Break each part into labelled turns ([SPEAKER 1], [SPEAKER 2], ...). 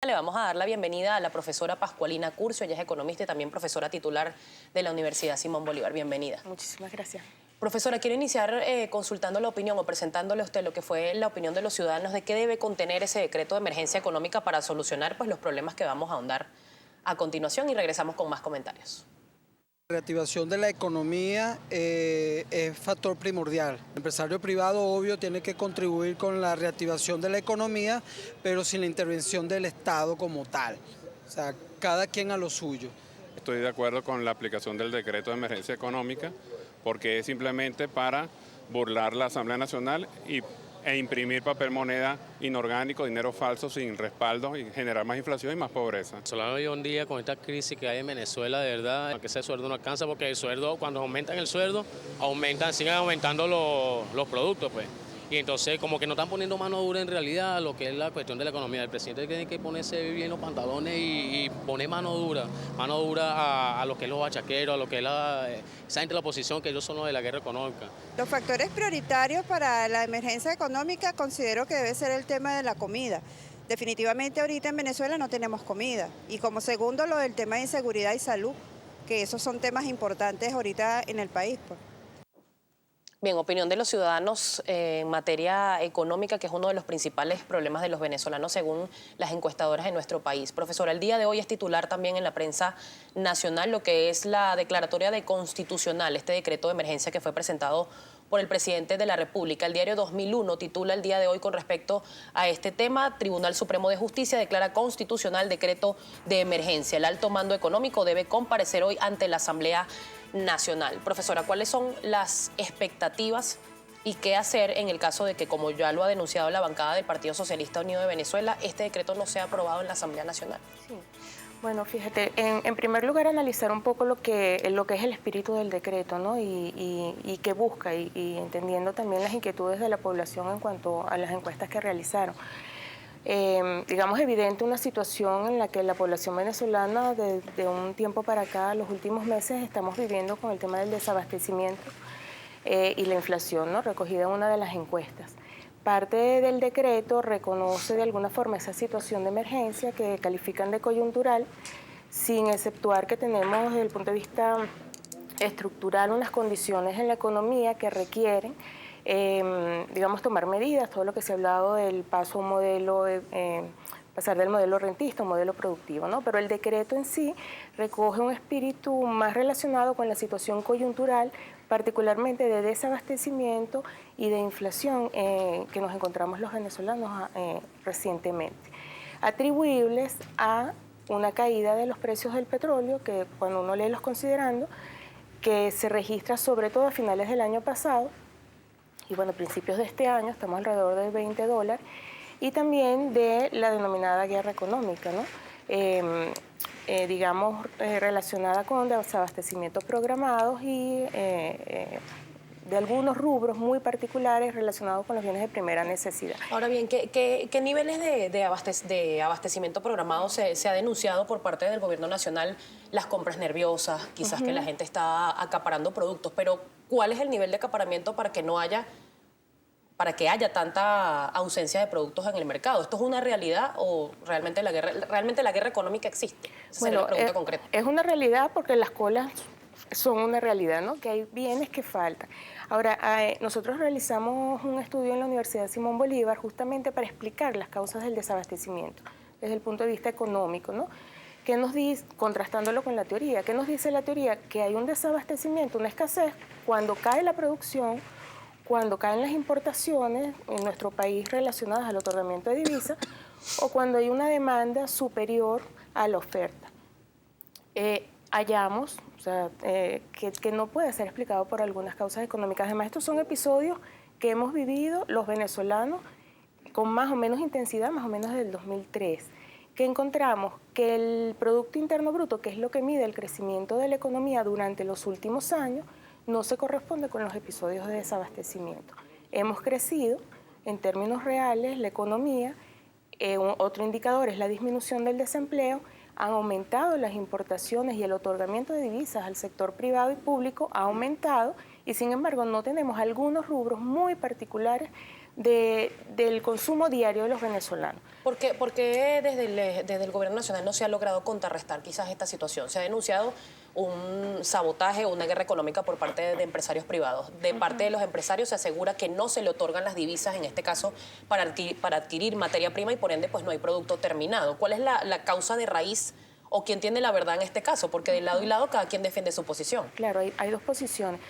[SPEAKER 1] Le vamos a dar la bienvenida a la profesora Pascualina Curcio. Ella es economista y también profesora titular de la Universidad Simón Bolívar. Bienvenida.
[SPEAKER 2] Muchísimas gracias.
[SPEAKER 1] Profesora, quiero iniciar consultando la opinión o presentándole a usted lo que fue la opinión de los ciudadanos de qué debe contener ese decreto de emergencia económica para solucionar los problemas que vamos a ahondar a continuación, y regresamos con más comentarios.
[SPEAKER 3] La reactivación de la economía es factor primordial. El empresario privado, obvio, tiene que contribuir con la reactivación de la economía, pero sin la intervención del Estado como tal. O sea, cada quien a lo suyo.
[SPEAKER 4] Estoy de acuerdo con la aplicación del decreto de emergencia económica porque es simplemente para burlar la Asamblea Nacional e imprimir papel moneda inorgánico, dinero falso sin respaldo y generar más inflación y más pobreza.
[SPEAKER 5] Solo hoy en día con esta crisis que hay en Venezuela, de verdad, que ese sueldo no alcanza porque el sueldo, cuando aumentan el sueldo, siguen aumentando los productos, pues. Y entonces como que no están poniendo mano dura en realidad a lo que es la cuestión de la economía. El presidente tiene que ponerse bien los pantalones y poner mano dura a lo que es los bachaqueros, a lo que es esa gente de la oposición, que ellos son los de la guerra económica.
[SPEAKER 6] Los factores prioritarios para la emergencia económica considero que debe ser el tema de la comida. Definitivamente ahorita en Venezuela no tenemos comida. Y como segundo, lo del tema de inseguridad y salud, que esos son temas importantes ahorita en el país, pues.
[SPEAKER 1] Bien, opinión de los ciudadanos en materia económica, que es uno de los principales problemas de los venezolanos según las encuestadoras de nuestro país. Profesora, el día de hoy es titular también en la prensa nacional lo que es la declaratoria de constitucional, este decreto de emergencia que fue presentado por el presidente de la República. El diario 2001 titula el día de hoy con respecto a este tema: Tribunal Supremo de Justicia declara constitucional decreto de emergencia. El alto mando económico debe comparecer hoy ante la Asamblea Nacional. Profesora, ¿cuáles son las expectativas y qué hacer en el caso de que, como ya lo ha denunciado la bancada del Partido Socialista Unido de Venezuela, este decreto no sea aprobado en la Asamblea Nacional?
[SPEAKER 2] Sí. Bueno, fíjate, en primer lugar analizar un poco lo que es el espíritu del decreto, ¿no? Y qué busca, y entendiendo también las inquietudes de la población en cuanto a las encuestas que realizaron. Digamos, evidente una situación en la que la población venezolana de un tiempo para acá, los últimos meses, estamos viviendo con el tema del desabastecimiento y la inflación, ¿no? Recogida en una de las encuestas. Parte del decreto reconoce de alguna forma esa situación de emergencia que califican de coyuntural, sin exceptuar que tenemos desde el punto de vista estructural unas condiciones en la economía que requieren digamos, tomar medidas, todo lo que se ha hablado del paso a un modelo, pasar del modelo rentista a un modelo productivo, ¿no? Pero el decreto en sí recoge un espíritu más relacionado con la situación coyuntural, particularmente de desabastecimiento y de inflación que nos encontramos los venezolanos recientemente, atribuibles a una caída de los precios del petróleo, que cuando uno lee los considerando, que se registra sobre todo a finales del año pasado, y bueno, a principios de este año estamos alrededor de $20, y también de la denominada guerra económica, ¿no? Digamos, relacionada con desabastecimientos programados y de algunos rubros muy particulares relacionados con los bienes de primera necesidad.
[SPEAKER 1] Ahora bien, ¿qué niveles de abastecimiento programado se ha denunciado por parte del gobierno nacional? Las compras nerviosas, quizás que la gente está acaparando productos, pero ¿cuál es el nivel de acaparamiento para que haya tanta ausencia de productos en el mercado? ¿Esto es una realidad o realmente la guerra económica existe? Esa sería la pregunta concreta.
[SPEAKER 2] Es una realidad porque las colas son una realidad, ¿no? Que hay bienes que faltan. Ahora, nosotros realizamos un estudio en la Universidad Simón Bolívar justamente para explicar las causas del desabastecimiento desde el punto de vista económico, ¿no? ¿Qué nos dice, contrastándolo con la teoría? ¿Qué nos dice la teoría? Que hay un desabastecimiento, una escasez, cuando cae la producción, cuando caen las importaciones en nuestro país relacionadas al otorgamiento de divisas, o cuando hay una demanda superior a la oferta. Hallamos, o sea, que no puede ser explicado por algunas causas económicas. Además, estos son episodios que hemos vivido los venezolanos con más o menos intensidad, más o menos desde el 2003, que encontramos que el Producto Interno Bruto, que es lo que mide el crecimiento de la economía durante los últimos años, no se corresponde con los episodios de desabastecimiento. Hemos crecido en términos reales la economía, otro indicador es la disminución del desempleo, han aumentado las importaciones y el otorgamiento de divisas al sector privado y público ha aumentado, y sin embargo no tenemos algunos rubros muy particulares del consumo diario de los venezolanos.
[SPEAKER 1] ¿Por qué desde el gobierno nacional no se ha logrado contrarrestar quizás esta situación? Se ha denunciado un sabotaje o una guerra económica por parte de empresarios privados. De parte de los empresarios se asegura que no se le otorgan las divisas, en este caso, para adquirir materia prima y por ende pues no hay producto terminado. ¿Cuál es la causa de raíz o quién tiene la verdad en este caso? Porque de lado y lado cada quien defiende su posición.
[SPEAKER 2] Claro, hay dos posiciones.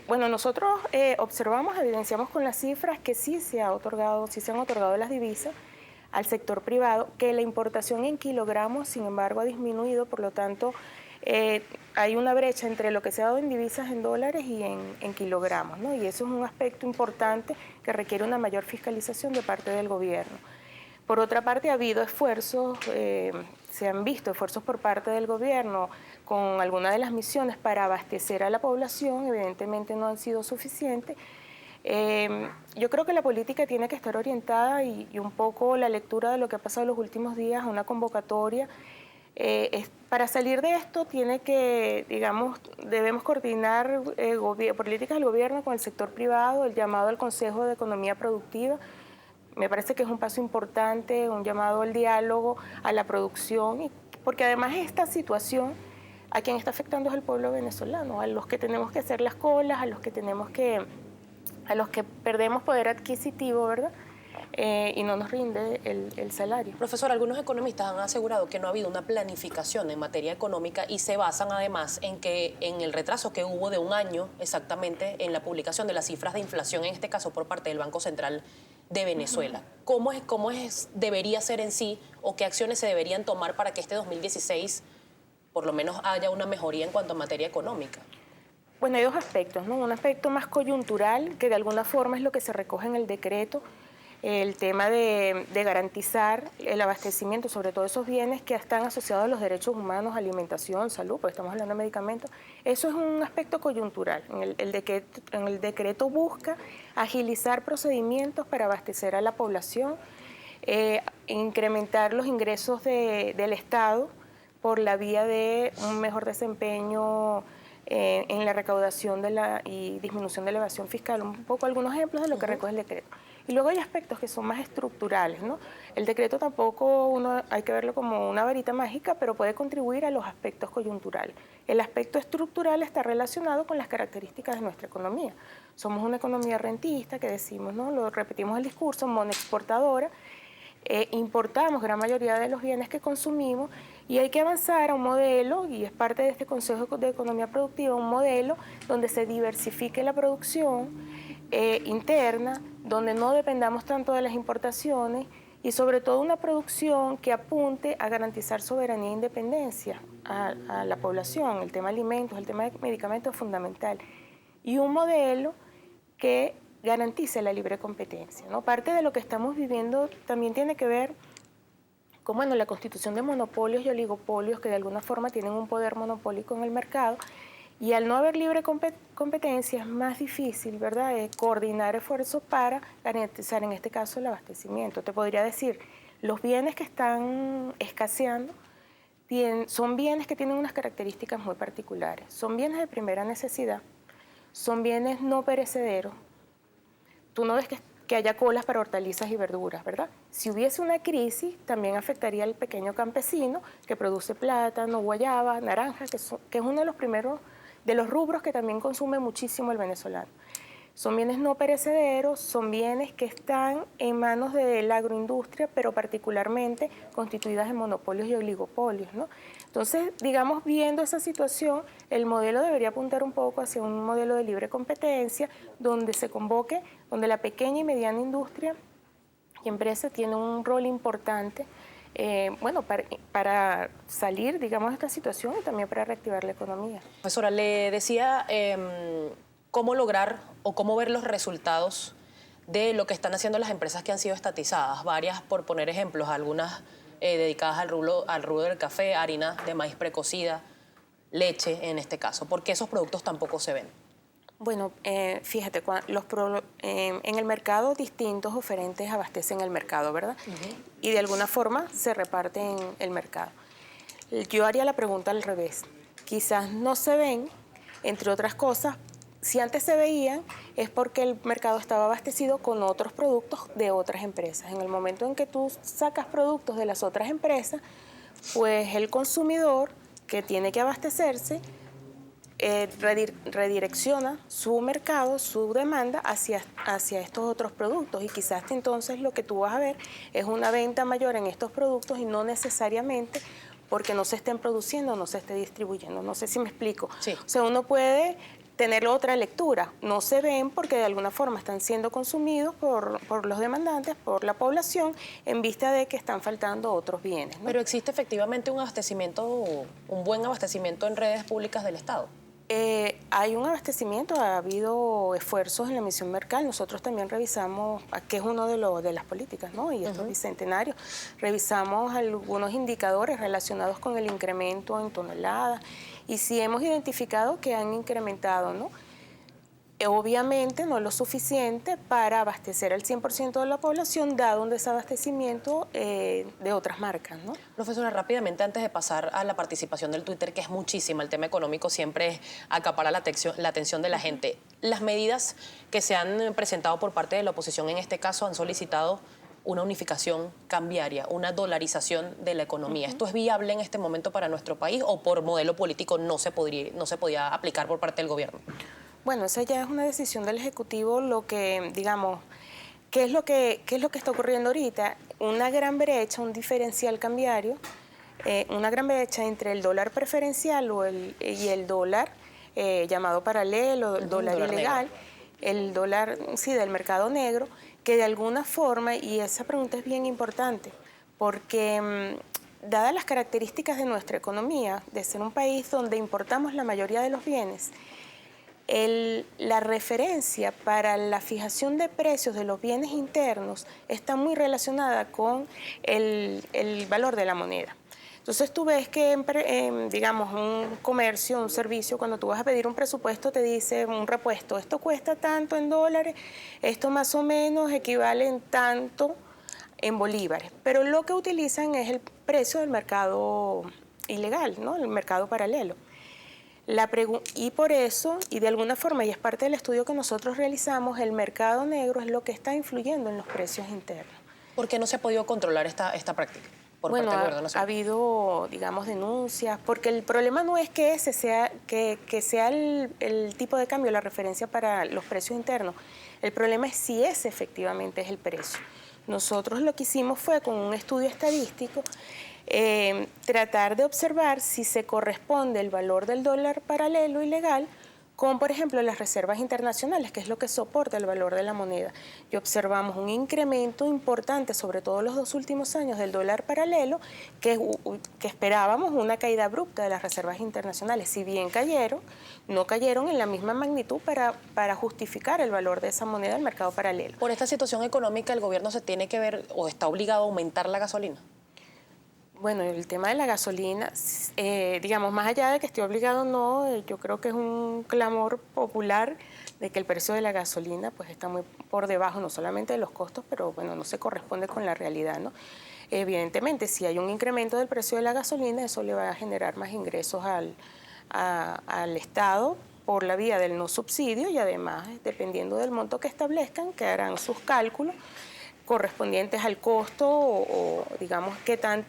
[SPEAKER 2] Bueno, nosotros observamos, evidenciamos con las cifras que sí se han otorgado las divisas al sector privado, que la importación en kilogramos, sin embargo, ha disminuido, por lo tanto, hay una brecha entre lo que se ha dado en divisas en dólares y en kilogramos, ¿no? Y eso es un aspecto importante que requiere una mayor fiscalización de parte del gobierno. Por otra parte, ha habido esfuerzos, se han visto esfuerzos por parte del gobierno con algunas de las misiones para abastecer a la población, evidentemente no han sido suficientes. Yo creo que la política tiene que estar orientada y un poco la lectura de lo que ha pasado en los últimos días, una convocatoria. Para salir de esto tiene que, digamos, debemos coordinar políticas del gobierno con el sector privado, el llamado al Consejo de Economía Productiva. Me parece que es un paso importante, un llamado al diálogo, a la producción, porque además esta situación a quien está afectando es el pueblo venezolano, a los que tenemos que hacer las colas, a los que perdemos poder adquisitivo, ¿verdad? Y no nos rinde el salario.
[SPEAKER 1] Profesor, algunos economistas han asegurado que no ha habido una planificación en materia económica y se basan además en el retraso que hubo de un año exactamente en la publicación de las cifras de inflación, en este caso por parte del Banco Central de Venezuela. ¿Cómo debería ser en sí o qué acciones se deberían tomar para que este 2016 por lo menos haya una mejoría en cuanto a materia económica?
[SPEAKER 2] Bueno, hay dos aspectos, ¿no? Un aspecto más coyuntural, que de alguna forma es lo que se recoge en el decreto, el tema de garantizar el abastecimiento, sobre todo esos bienes que están asociados a los derechos humanos, alimentación, salud, pues estamos hablando de medicamentos. Eso es un aspecto coyuntural. En el decreto busca agilizar procedimientos para abastecer a la población, incrementar los ingresos del Estado por la vía de un mejor desempeño en la recaudación y disminución de la evasión fiscal. Un poco algunos ejemplos de lo que recoge el decreto. Y luego hay aspectos que son más estructurales, ¿no? El decreto tampoco hay que verlo como una varita mágica, pero puede contribuir a los aspectos coyunturales. El aspecto estructural está relacionado con las características de nuestra economía. Somos una economía rentista, que decimos, ¿no? Lo repetimos el discurso, monoexportadora. Importamos gran mayoría de los bienes que consumimos y hay que avanzar a un modelo, y es parte de este Consejo de Economía Productiva, un modelo donde se diversifique la producción interna, donde no dependamos tanto de las importaciones y sobre todo una producción que apunte a garantizar soberanía e independencia a la población. El tema de alimentos, el tema de medicamentos es fundamental. Y un modelo que garantice la libre competencia, ¿no? Parte de lo que estamos viviendo también tiene que ver con, bueno, la constitución de monopolios y oligopolios que de alguna forma tienen un poder monopólico en el mercado, y al no haber libre competencia es más difícil, ¿verdad?, coordinar esfuerzos para garantizar en este caso el abastecimiento. Te podría decir, los bienes que están escaseando son bienes que tienen unas características muy particulares, son bienes de primera necesidad, son bienes no perecederos. Tú no ves que haya colas para hortalizas y verduras, ¿verdad? Si hubiese una crisis, también afectaría al pequeño campesino que produce plátano, guayaba, naranja, que es uno de los primeros de los rubros que también consume muchísimo el venezolano. Son bienes no perecederos, son bienes que están en manos de la agroindustria, pero particularmente constituidas en monopolios y oligopolios, ¿no? Entonces, digamos, viendo esa situación, el modelo debería apuntar un poco hacia un modelo de libre competencia, donde se convoque, donde la pequeña y mediana industria y empresa tiene un rol importante, bueno, para salir, digamos, de esta situación y también para reactivar la economía.
[SPEAKER 1] Profesora, le decía cómo lograr o cómo ver los resultados de lo que están haciendo las empresas que han sido estatizadas, varias, por poner ejemplos, algunas dedicadas al rubro del café, harina de maíz precocida, leche en este caso, porque esos productos tampoco se ven.
[SPEAKER 2] Bueno, fíjate, en el mercado distintos oferentes abastecen el mercado, ¿verdad? Y de alguna forma se reparten el mercado. Yo haría la pregunta al revés. Quizás no se ven, entre otras cosas, si antes se veían, es porque el mercado estaba abastecido con otros productos de otras empresas. En el momento en que tú sacas productos de las otras empresas, pues el consumidor que tiene que abastecerse redirecciona su mercado, su demanda hacia estos otros productos, y quizás entonces lo que tú vas a ver es una venta mayor en estos productos y no necesariamente porque no se estén produciendo o no se esté distribuyendo. No sé si me explico.
[SPEAKER 1] Sí.
[SPEAKER 2] O sea, uno puede tener otra lectura. No se ven porque de alguna forma están siendo consumidos por los demandantes, por la población, en vista de que están faltando otros bienes, ¿no?
[SPEAKER 1] Pero existe efectivamente un abastecimiento, un buen abastecimiento en redes públicas del Estado.
[SPEAKER 2] Hay un abastecimiento, ha habido esfuerzos en la misión Mercal. Nosotros también revisamos, que es uno de las políticas, ¿no? Y estos bicentenarios, revisamos algunos indicadores relacionados con el incremento en toneladas, y sí hemos identificado que han incrementado, ¿no? Obviamente no lo suficiente para abastecer al 100% de la población, dado un desabastecimiento de otras marcas, ¿no?
[SPEAKER 1] Profesora, rápidamente, antes de pasar a la participación del Twitter, que es muchísima, el tema económico siempre acapara la atención de la gente. Las medidas que se han presentado por parte de la oposición en este caso han solicitado una unificación cambiaria, una dolarización de la economía. ¿Esto es viable en este momento para nuestro país o por modelo político no se podía aplicar por parte del gobierno?
[SPEAKER 2] Bueno, esa ya es una decisión del Ejecutivo. Lo que, digamos, ¿qué es lo que está ocurriendo ahorita? Una gran brecha, un diferencial cambiario, una gran brecha entre el dólar preferencial y el dólar llamado paralelo, el dólar ilegal, negro. El dólar, sí, del mercado negro, que de alguna forma, y esa pregunta es bien importante, porque dadas las características de nuestra economía, de ser un país donde importamos la mayoría de los bienes, la referencia para la fijación de precios de los bienes internos está muy relacionada con el valor de la moneda. Entonces tú ves que, digamos, un comercio, un servicio, cuando tú vas a pedir un presupuesto te dice un repuesto, esto cuesta tanto en dólares, esto más o menos equivale en tanto en bolívares, pero lo que utilizan es el precio del mercado ilegal, ¿no? El mercado paralelo. Y por eso, y de alguna forma, y es parte del estudio que nosotros realizamos, el mercado negro es lo que está influyendo en los precios internos.
[SPEAKER 1] ¿Por qué no se ha podido controlar esta práctica?
[SPEAKER 2] Bueno, ha habido, digamos, denuncias, porque el problema no es que ese sea, que sea el tipo de cambio, la referencia para los precios internos. El problema es si ese efectivamente es el precio. Nosotros lo que hicimos fue, con un estudio estadístico, tratar de observar si se corresponde el valor del dólar paralelo ilegal con, por ejemplo, las reservas internacionales, que es lo que soporta el valor de la moneda. Y observamos un incremento importante, sobre todo los 2 últimos años, del dólar paralelo, que esperábamos una caída abrupta de las reservas internacionales. Si bien cayeron, no cayeron en la misma magnitud para justificar el valor de esa moneda del mercado paralelo.
[SPEAKER 1] Por esta situación económica, ¿el gobierno se tiene que ver o está obligado a aumentar la gasolina?
[SPEAKER 2] Bueno, el tema de la gasolina, digamos, más allá de que esté obligado o no, yo creo que es un clamor popular de que el precio de la gasolina pues está muy por debajo, no solamente de los costos, pero bueno, no se corresponde con la realidad, ¿no? Evidentemente, si hay un incremento del precio de la gasolina, eso le va a generar más ingresos al Estado por la vía del no subsidio, y además, dependiendo del monto que establezcan, que harán sus cálculos correspondientes al costo o digamos,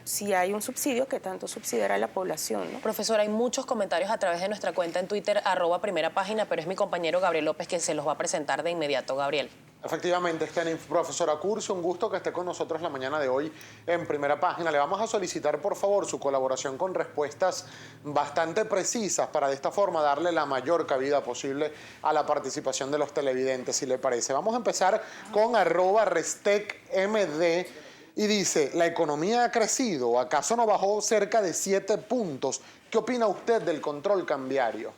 [SPEAKER 2] si hay un subsidio, qué tanto subsidiará a la población, ¿no?
[SPEAKER 1] Profesora, hay muchos comentarios a través de nuestra cuenta en Twitter, @primerapágina, pero es mi compañero Gabriel López que se los va a presentar de inmediato. Gabriel.
[SPEAKER 7] Efectivamente, profesora Curcio, un gusto que esté con nosotros la mañana de hoy en Primera Página. Le vamos a solicitar, por favor, su colaboración con respuestas bastante precisas para de esta forma darle la mayor cabida posible a la participación de los televidentes, si le parece. Vamos a empezar con @restecmd y dice, ¿la economía ha crecido? ¿Acaso no bajó cerca de 7 puntos? ¿Qué opina usted del control cambiario?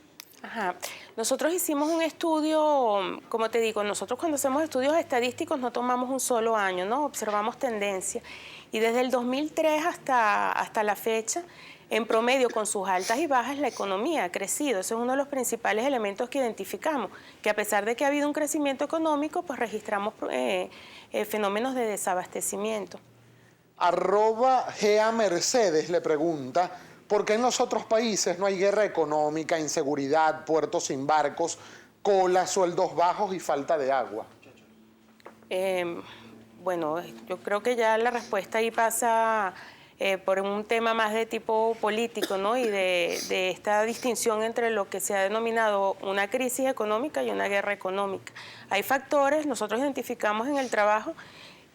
[SPEAKER 2] Ajá. Nosotros hicimos un estudio, como te digo, nosotros cuando hacemos estudios estadísticos no tomamos un solo año, ¿no? Observamos tendencia. Y desde el 2003 hasta la fecha, en promedio, con sus altas y bajas, la economía ha crecido. Ese es uno de los principales elementos que identificamos, que a pesar de que ha habido un crecimiento económico, pues registramos fenómenos de desabastecimiento.
[SPEAKER 7] @Gea Mercedes le pregunta, ¿por qué en los otros países no hay guerra económica, inseguridad, puertos sin barcos? cola, sueldos bajos y falta de agua?
[SPEAKER 2] Bueno, yo creo que ya la respuesta ahí pasa por un tema más de tipo político, ¿no? Y de esta distinción entre lo que se ha denominado una crisis económica y una guerra económica. Hay factores, nosotros identificamos en el trabajo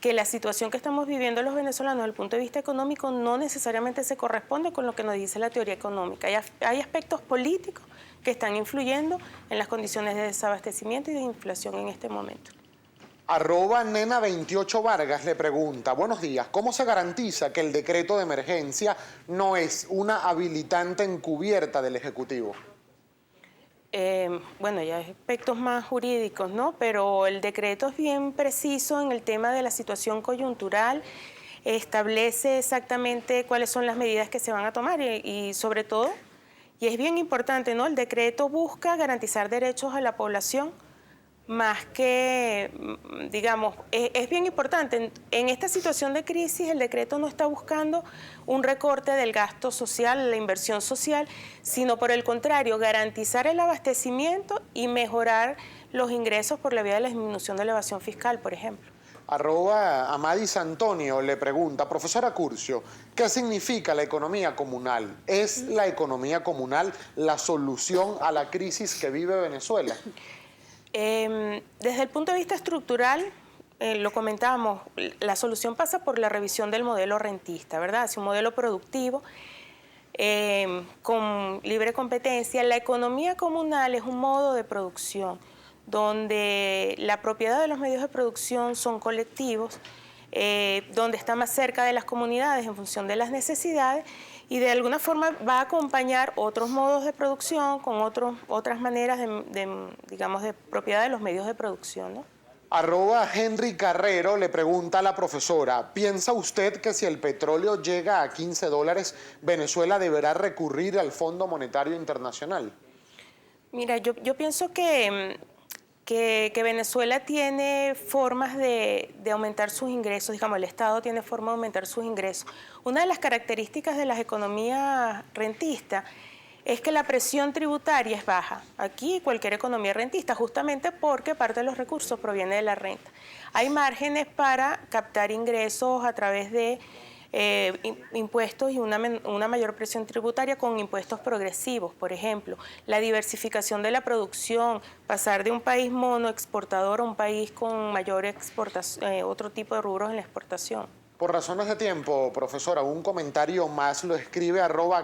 [SPEAKER 2] que la situación que estamos viviendo los venezolanos desde el punto de vista económico no necesariamente se corresponde con lo que nos dice la teoría económica. Hay aspectos políticos que están influyendo en las condiciones de desabastecimiento y de inflación en este momento.
[SPEAKER 7] @nena28 Vargas le pregunta, buenos días, ¿cómo se garantiza que el decreto de emergencia no es una habilitante encubierta del Ejecutivo?
[SPEAKER 2] Bueno, ya hay aspectos más jurídicos, ¿no? Pero el decreto es bien preciso en el tema de la situación coyuntural, establece exactamente cuáles son las medidas que se van a tomar y sobre todo, y es bien importante, ¿no? El decreto busca garantizar derechos a la población, más que, digamos, es bien importante. En esta situación de crisis, el decreto no está buscando un recorte del gasto social, la inversión social, sino por el contrario, garantizar el abastecimiento y mejorar los ingresos por la vía de la disminución de la evasión fiscal, por ejemplo.
[SPEAKER 7] @Amadis Antonio le pregunta, profesora Curcio, ¿qué significa la economía comunal? ¿Es la economía comunal la solución a la crisis que vive Venezuela?
[SPEAKER 2] Desde el punto de vista estructural, lo comentábamos, la solución pasa por la revisión del modelo rentista, ¿verdad? Hacia un modelo productivo, con libre competencia. La economía comunal es un modo de producción donde la propiedad de los medios de producción son colectivos, donde está más cerca de las comunidades en función de las necesidades y de alguna forma va a acompañar otros modos de producción con otras maneras digamos, de propiedad de los medios de producción, ¿no?
[SPEAKER 7] @Henry Carrero le pregunta a la profesora, ¿piensa usted que si el petróleo llega a $15, Venezuela deberá recurrir al Fondo Monetario Internacional?
[SPEAKER 2] Mira, yo pienso que Venezuela tiene formas de aumentar sus ingresos, digamos, el Estado tiene forma de aumentar sus ingresos. Una de las características de las economías rentistas es que la presión tributaria es baja. Aquí cualquier economía rentista, justamente porque parte de los recursos proviene de la renta. Hay márgenes para captar ingresos a través de impuestos y una mayor presión tributaria con impuestos progresivos, por ejemplo, la diversificación de la producción, pasar de un país monoexportador a un país con mayor exportación, otro tipo de rubros en la exportación.
[SPEAKER 7] Por razones de tiempo, profesora, un comentario más lo escribe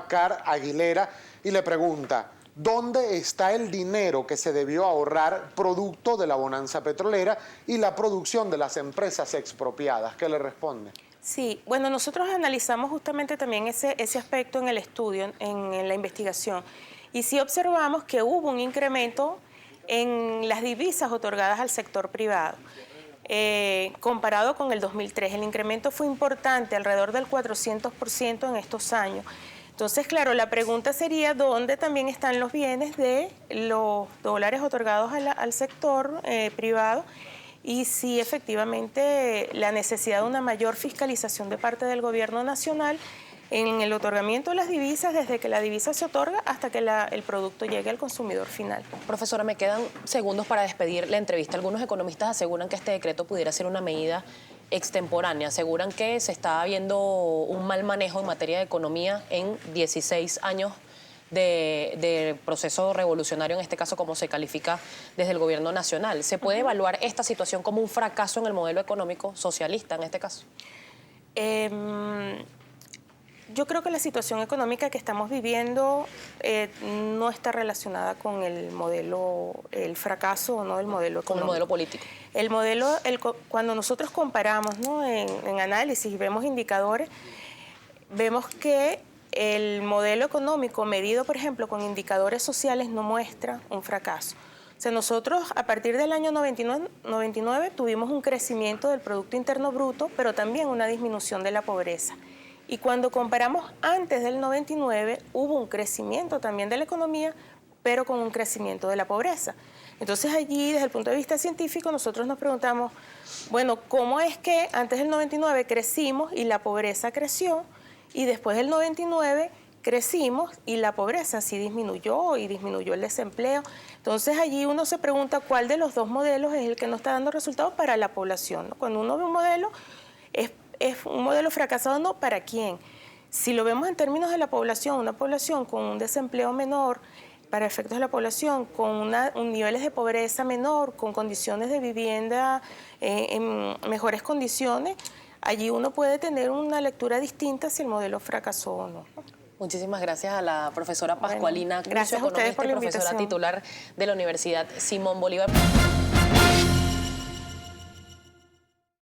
[SPEAKER 7] @CarAguilera y le pregunta, ¿dónde está el dinero que se debió ahorrar producto de la bonanza petrolera y la producción de las empresas expropiadas? ¿Qué le responde?
[SPEAKER 2] Sí, bueno, nosotros analizamos justamente también ese aspecto en el estudio, en la investigación, y sí observamos que hubo un incremento en las divisas otorgadas al sector privado. Comparado con el 2003, el incremento fue importante, alrededor del 400% en estos años. Entonces, claro, la pregunta sería dónde también están los bienes de los dólares otorgados al sector privado y si efectivamente la necesidad de una mayor fiscalización de parte del gobierno nacional en el otorgamiento de las divisas, desde que la divisa se otorga hasta que el producto llegue al consumidor final.
[SPEAKER 1] Profesora, me quedan segundos para despedir la entrevista. Algunos economistas aseguran que este decreto pudiera ser una medida extemporánea. Aseguran que se está viendo un mal manejo en materia de economía en 16 años de proceso revolucionario, en este caso como se califica desde el gobierno nacional. ¿Se puede evaluar esta situación como un fracaso en el modelo económico socialista en este caso?
[SPEAKER 2] Yo creo que la situación económica que estamos viviendo no está relacionada con el modelo, el fracaso, ¿no?, del modelo económico.
[SPEAKER 1] Con el modelo político.
[SPEAKER 2] El modelo, cuando nosotros comparamos, ¿no?, en análisis y vemos indicadores, vemos que el modelo económico medido, por ejemplo, con indicadores sociales no muestra un fracaso. O sea, nosotros a partir del año 99 tuvimos un crecimiento del Producto Interno Bruto, pero también una disminución de la pobreza. Y cuando comparamos antes del 99, hubo un crecimiento también de la economía, pero con un crecimiento de la pobreza. Entonces allí, desde el punto de vista científico, nosotros nos preguntamos, bueno, ¿cómo es que antes del 99 crecimos y la pobreza creció? Y después del 99 crecimos y la pobreza sí disminuyó y disminuyó el desempleo. Entonces allí uno se pregunta cuál de los dos modelos es el que no está dando resultados para la población, ¿no? Cuando uno ve un modelo, es un modelo fracasado, ¿no? ¿Para quién? Si lo vemos en términos de la población, una población con un desempleo menor, para efectos de la población, con niveles de pobreza menor, con condiciones de vivienda en mejores condiciones, allí uno puede tener una lectura distinta si el modelo fracasó o no.
[SPEAKER 1] Muchísimas gracias a la profesora Pascualina Curcio,
[SPEAKER 2] gracias a ustedes por la
[SPEAKER 1] economista y profesora
[SPEAKER 2] invitación.
[SPEAKER 1] titular de la Universidad Simón Bolívar.